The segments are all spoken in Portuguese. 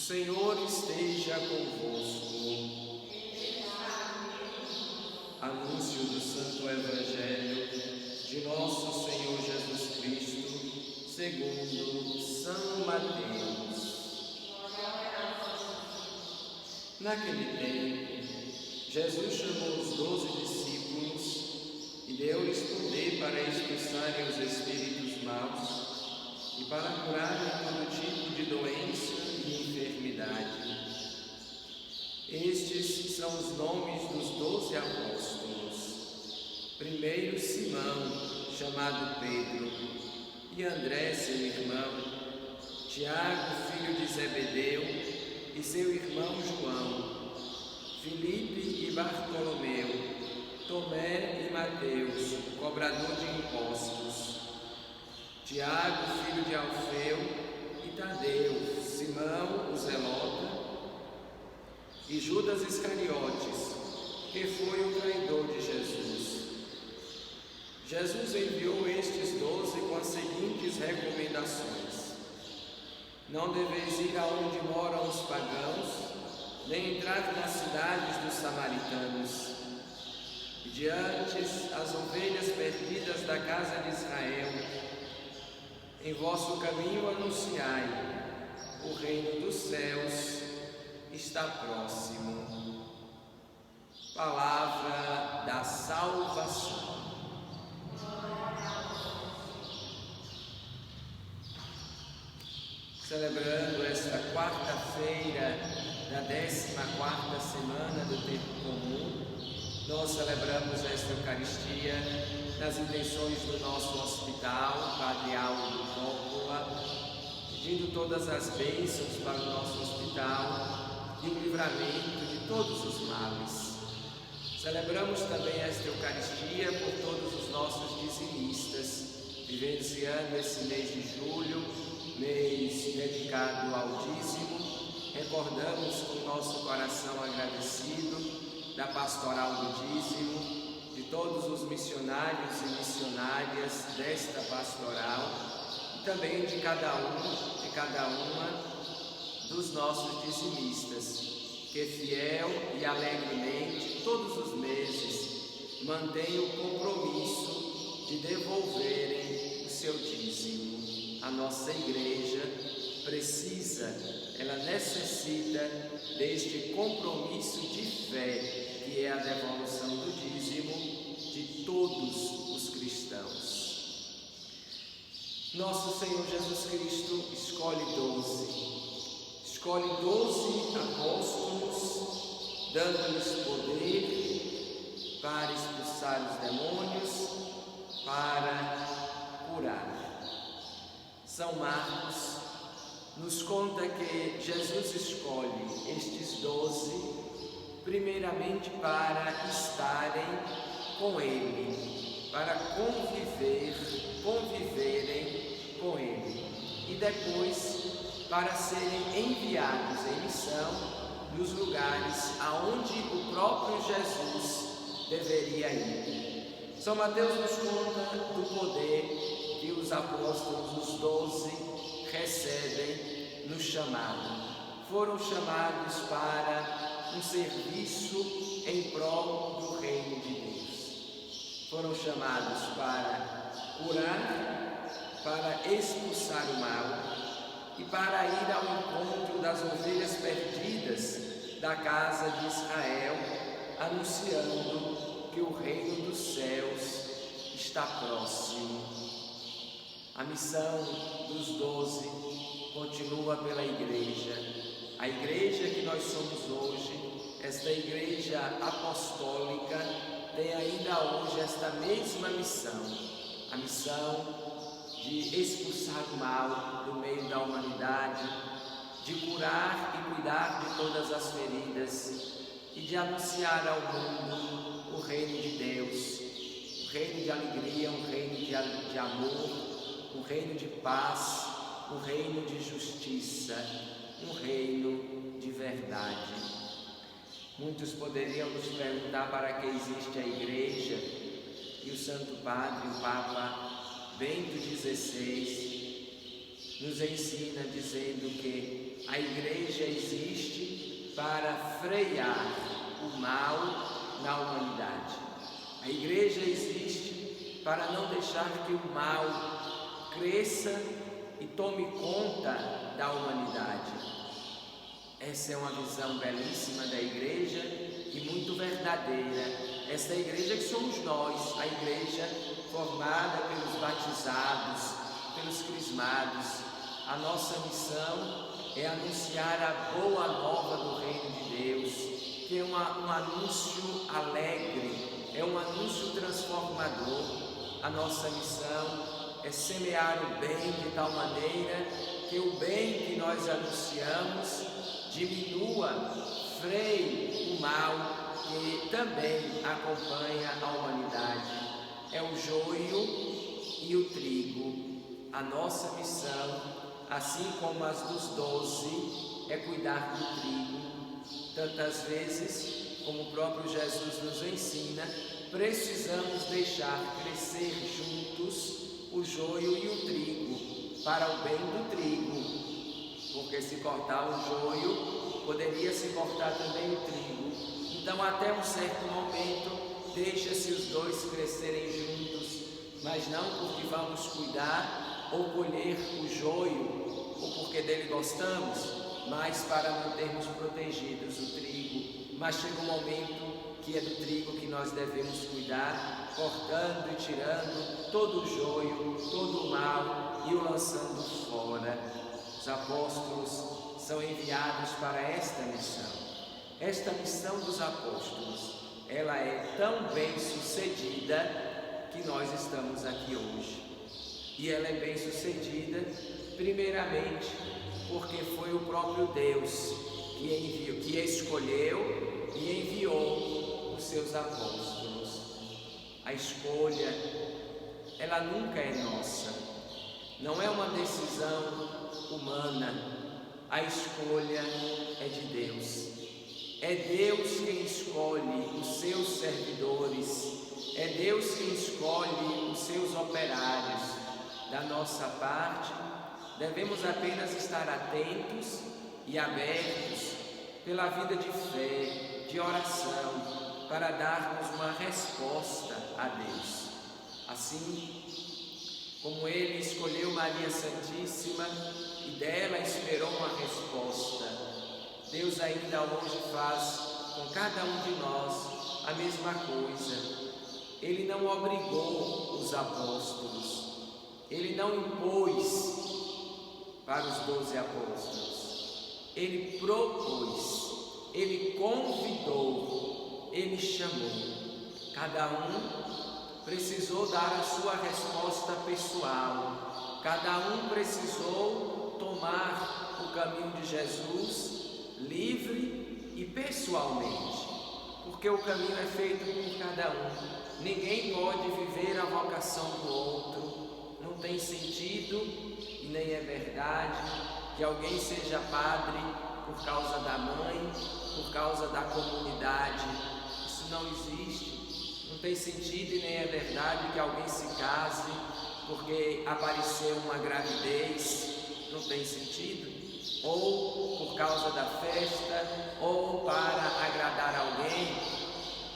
Senhor esteja convosco. Anúncio do Santo Evangelho de nosso Senhor Jesus Cristo, segundo São Mateus. Naquele tempo, Jesus chamou os 12 discípulos e deu-lhes poder para expulsarem os espíritos maus e para curarem todo tipo de doença e enfermidade. Estes são os nomes dos 12 apóstolos. Primeiro, Simão, chamado Pedro, e André, seu irmão, Tiago, filho de Zebedeu, e seu irmão João, Filipe e Bartolomeu, Tomé e Mateus, o cobrador de impostos, Tiago, filho de Alfeu, e Tadeu, Simão, o zelota, e Judas Iscariotes, que foi o traidor de Jesus. Jesus enviou estes 12 com as seguintes recomendações: não deveis ir aonde moram os pagãos, nem entrar nas cidades dos samaritanos. Diante as ovelhas perdidas da casa de Israel, em vosso caminho anunciai: o reino dos céus está próximo. Palavra da salvação. Celebrando esta quarta-feira da 14ª semana do tempo comum, nós celebramos esta Eucaristia nas intenções do nosso hospital, Padre Aldo Coppola, pedindo todas as bênçãos para o nosso hospital e o livramento de todos os males. Celebramos também esta Eucaristia por todos os nossos dizimistas, vivenciando esse mês de julho, mês dedicado ao dízimo. Recordamos com o nosso coração agradecido da pastoral do dízimo, de todos os missionários e missionárias desta pastoral e também de cada uma dos nossos dizimistas, que fiel e alegremente todos os meses mantêm o compromisso de devolverem o seu dízimo. A nossa igreja precisa, ela necessita deste compromisso de fé, que é a devolução do dízimo de todos os cristãos. Nosso Senhor Jesus Cristo escolhe 12 apóstolos, dando-lhes poder para expulsar os demônios, para curar. São Marcos nos conta que Jesus escolhe estes 12 primeiramente para estarem com Ele, para conviverem com Ele, e depois para serem enviados em missão nos lugares aonde o próprio Jesus deveria ir. São Mateus nos conta do poder que os apóstolos, os 12, recebem no chamado. Foram chamados para um serviço em prol do reino de Deus. Foram chamados para curar, para expulsar o mal e para ir ao encontro das ovelhas perdidas da casa de Israel, anunciando que o reino dos céus está próximo. A missão dos 12 continua pela igreja. A igreja que nós somos hoje, esta igreja apostólica, tem ainda hoje esta mesma missão, a missão de expulsar o mal do meio da humanidade, de curar e cuidar de todas as feridas e de anunciar ao mundo o reino de Deus, o reino de alegria, um reino de amor, um reino de paz, um reino de justiça, um reino de verdade. Muitos poderiam nos perguntar para que existe a igreja, e o Santo Padre, o Papa Bento XVI, nos ensina dizendo que A igreja existe para frear o mal na humanidade. A igreja existe para não deixar que o mal cresça e tome conta da humanidade. Essa é uma visão belíssima da igreja e muito verdadeira. Essa igreja que somos nós, a igreja formada pelos batizados, pelos crismados. A nossa missão é anunciar a boa nova do reino de Deus, que é um anúncio alegre, é um anúncio transformador. A nossa missão é semear o bem de tal maneira que o bem que nós anunciamos diminua, freie o mal que também acompanha a humanidade. É o joio e o trigo. A nossa missão, assim como as dos 12, é cuidar do trigo. Tantas vezes, como o próprio Jesus nos ensina, precisamos deixar crescer juntos o joio e o trigo, para o bem do trigo, porque se cortar o joio, poderia se cortar também o trigo. Então, até um certo momento, deixa-se os dois crescerem juntos, mas não porque vamos cuidar ou colher o joio, ou porque dele gostamos, mas para mantermos protegidos o trigo. Mas chega um momento que é do trigo que nós devemos cuidar, cortando e tirando todo o joio, todo o mal e o lançando fora. Os apóstolos são enviados para esta missão. Esta missão dos apóstolos, ela é tão bem sucedida que nós estamos aqui hoje. E ela é bem sucedida, primeiramente, porque foi o próprio Deus que escolheu e enviou os seus apóstolos. A escolha, ela nunca é nossa, não é uma decisão humana, a escolha é de Deus. É Deus quem escolhe os seus servidores, é Deus quem escolhe os seus operários. Da nossa parte, devemos apenas estar atentos e abertos pela vida de fé, de oração, para darmos uma resposta a Deus. Assim como Ele escolheu Maria Santíssima e dela esperou uma resposta, Deus ainda hoje faz com cada um de nós a mesma coisa. Ele não obrigou os apóstolos, Ele não impôs para os 12 apóstolos, Ele propôs, Ele convidou, Ele chamou. Cada um precisou dar a sua resposta pessoal, cada um precisou tomar o caminho de Jesus livre e pessoalmente, porque o caminho é feito por cada um. Ninguém pode viver a vocação do outro. Não tem sentido e nem é verdade que alguém seja padre por causa da mãe, por causa da comunidade. Isso não existe. Não tem sentido e nem é verdade que alguém se case porque apareceu uma gravidez. Não tem sentido. Ou por causa da festa, ou para agradar alguém.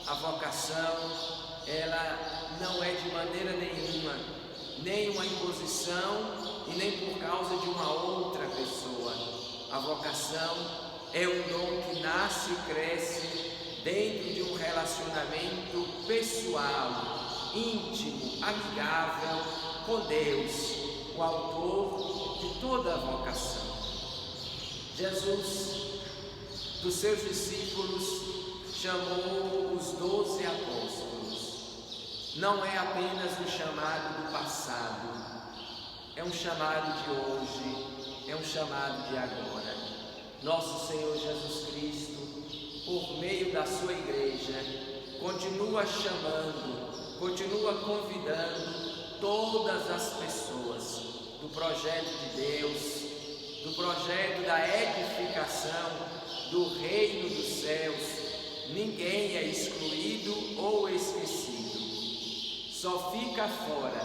A vocação, ela não é de maneira nenhuma, nem uma imposição e nem por causa de uma outra pessoa. A vocação é um dom que nasce e cresce dentro de um relacionamento pessoal, íntimo, amigável com Deus, o autor de toda a vocação. Jesus, dos seus discípulos, chamou os 12 apóstolos. Não é apenas um chamado do passado, é um chamado de hoje, é um chamado de agora. Nosso Senhor Jesus Cristo, por meio da sua igreja, continua chamando, continua convidando todas as pessoas do projeto de Deus, do projeto da edificação do reino dos céus. Ninguém é excluído ou esquecido. Só fica fora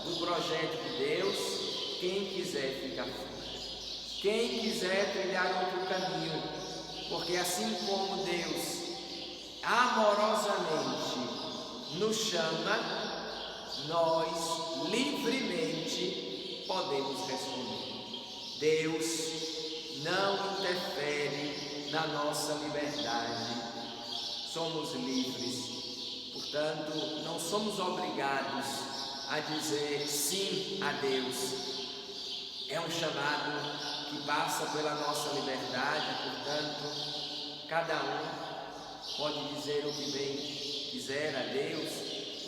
do projeto de Deus quem quiser ficar fora. quem quiser trilhar outro caminho, porque assim como Deus amorosamente nos chama, nós livremente podemos responder. Deus não interfere na nossa liberdade, somos livres, portanto, não somos obrigados a dizer sim a Deus. É um chamado que passa pela nossa liberdade, portanto, cada um pode dizer o que bem quiser a Deus,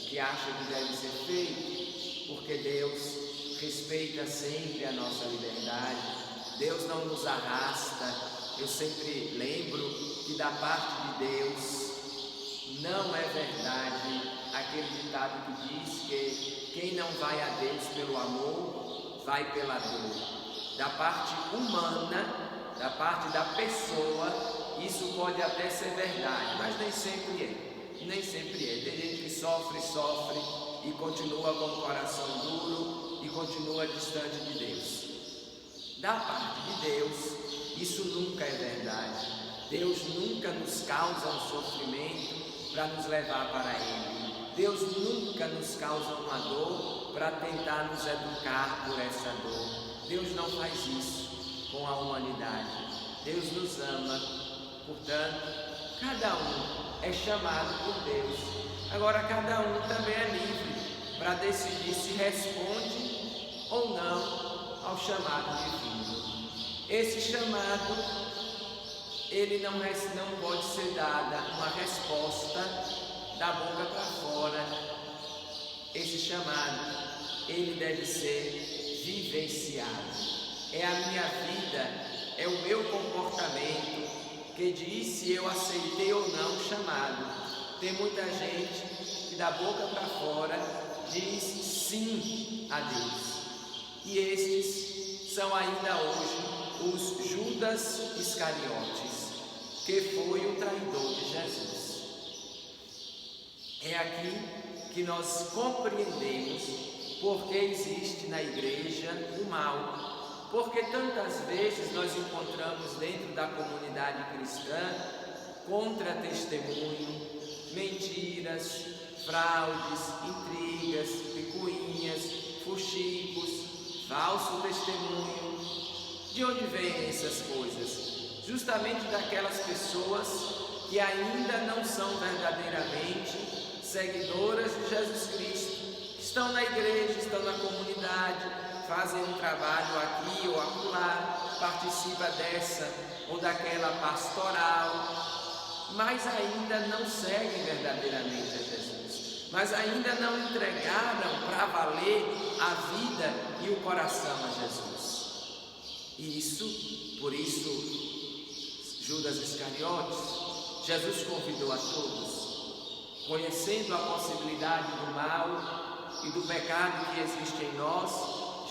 o que acha que deve ser feito, porque Deus respeita sempre a nossa liberdade, Deus não nos arrasta. Eu sempre lembro que da parte de Deus não é verdade aquele ditado que diz que quem não vai a Deus pelo amor, vai pela dor. Da parte humana, da parte da pessoa, isso pode até ser verdade, mas nem sempre é. Nem sempre é. Tem gente que sofre e continua com o coração duro e continua distante de Deus. Da parte de Deus, isso nunca é verdade. Deus nunca nos causa um sofrimento para nos levar para Ele. Deus nunca nos causa uma dor para tentar nos educar por essa dor. Deus não faz isso com a humanidade. Deus nos ama, portanto, cada um é chamado por Deus. Agora, cada um também é livre para decidir se responde ou não ao chamado divino. Esse chamado, ele não pode ser dada uma resposta da boca para fora. Esse chamado, ele deve ser vivenciado. É a minha vida, é o meu comportamento que diz se eu aceitei ou não o chamado. Tem muita gente que da boca para fora diz sim a Deus. E estes são ainda hoje os Judas Iscariotes, que foi o traidor de Jesus. É aqui que nós compreendemos porque existe na igreja o mal, porque tantas vezes nós encontramos dentro da comunidade cristã contra-testemunho, mentiras, fraudes, intrigas, picuinhas, fuxicos, falso testemunho. De onde vêm essas coisas? Justamente daquelas pessoas que ainda não são verdadeiramente seguidoras de Jesus Cristo. Estão na igreja, estão na comunidade, fazem um trabalho aqui ou acolá, participa dessa ou daquela pastoral, mas ainda não seguem verdadeiramente a Jesus, mas ainda não entregaram para valer a vida e o coração a Jesus. E por isso, Judas Iscariotes, Jesus convidou a todos, conhecendo a possibilidade do mal e do pecado que existe em nós,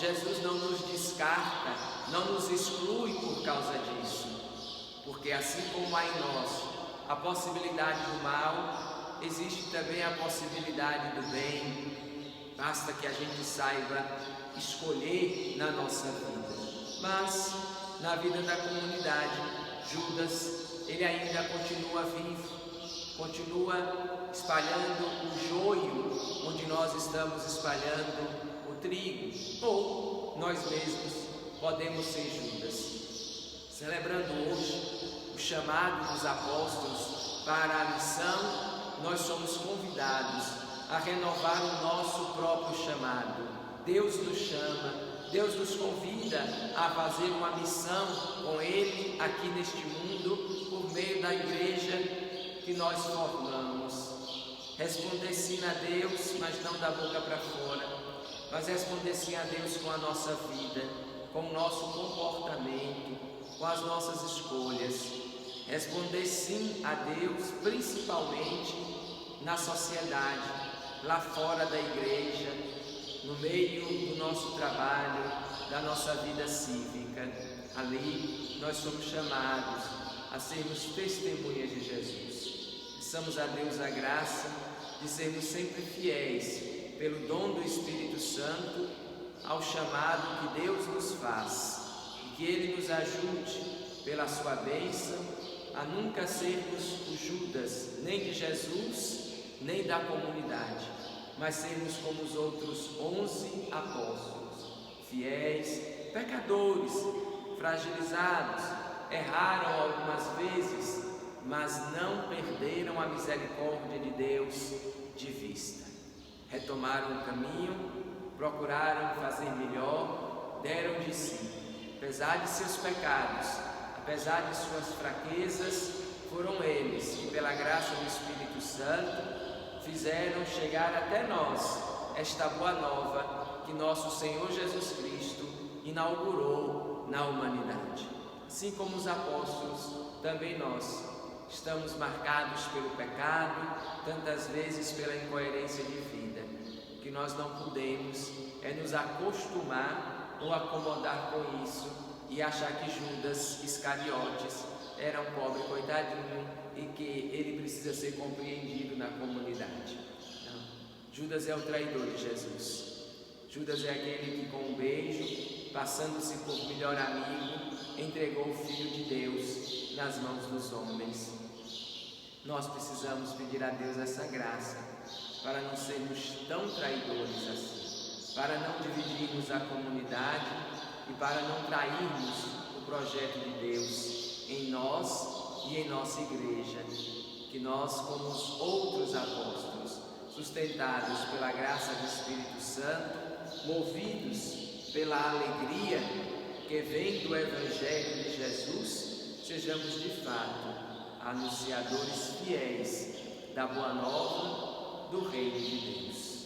Jesus não nos descarta, não nos exclui por causa disso, porque assim como há em nós a possibilidade do mal, existe também a possibilidade do bem, basta que a gente saiba escolher na nossa vida. Mas na vida da comunidade, Judas, ele ainda continua vivo, continua espalhando o joio onde nós estamos espalhando o trigo, ou nós mesmos podemos ser Judas. Celebrando hoje o chamado dos apóstolos para a missão, nós somos convidados a renovar o nosso próprio chamado. Deus nos chama, Deus nos convida a fazer uma missão com Ele aqui neste mundo, por meio da igreja que nós formamos. Responder sim a Deus, mas não da boca para fora, mas responder sim a Deus com a nossa vida, com o nosso comportamento, com as nossas escolhas. Responder sim a Deus, principalmente na sociedade, lá fora da igreja, no meio do nosso trabalho, da nossa vida cívica. Ali nós somos chamados a sermos testemunhas de Jesus. Peçamos a Deus a graça de sermos sempre fiéis, pelo dom do Espírito Santo, ao chamado que Deus nos faz, e que Ele nos ajude, pela sua bênção, a nunca sermos o Judas, nem de Jesus, nem da comunidade, mas sermos como os outros 11 apóstolos, fiéis, pecadores, fragilizados, erraram algumas vezes, mas não perderam a misericórdia de Deus de vista. Retomaram o caminho, procuraram fazer melhor, deram de si, apesar de seus pecados, apesar de suas fraquezas, foram eles que, pela graça do Espírito Santo, fizeram chegar até nós esta boa nova que nosso Senhor Jesus Cristo inaugurou na humanidade. Assim como os apóstolos, também nós estamos marcados pelo pecado, tantas vezes pela incoerência de vida, que nós não podemos nos acostumar ou acomodar com isso e achar que Judas Iscariotes era um pobre coitadinho e que ele precisa ser compreendido na comunidade. Não. Judas é o traidor de Jesus. Judas é aquele que, com um beijo, passando-se por melhor amigo, entregou o Filho de Deus nas mãos dos homens. Nós precisamos pedir a Deus essa graça para não sermos tão traidores assim, para não dividirmos a comunidade e para não trairmos o projeto de Deus em nós e em nossa igreja. Que nós, como os outros apóstolos, sustentados pela graça do Espírito Santo, movidos pela alegria que vem do Evangelho de Jesus, sejamos de fato anunciadores fiéis da boa nova do Reino de Deus.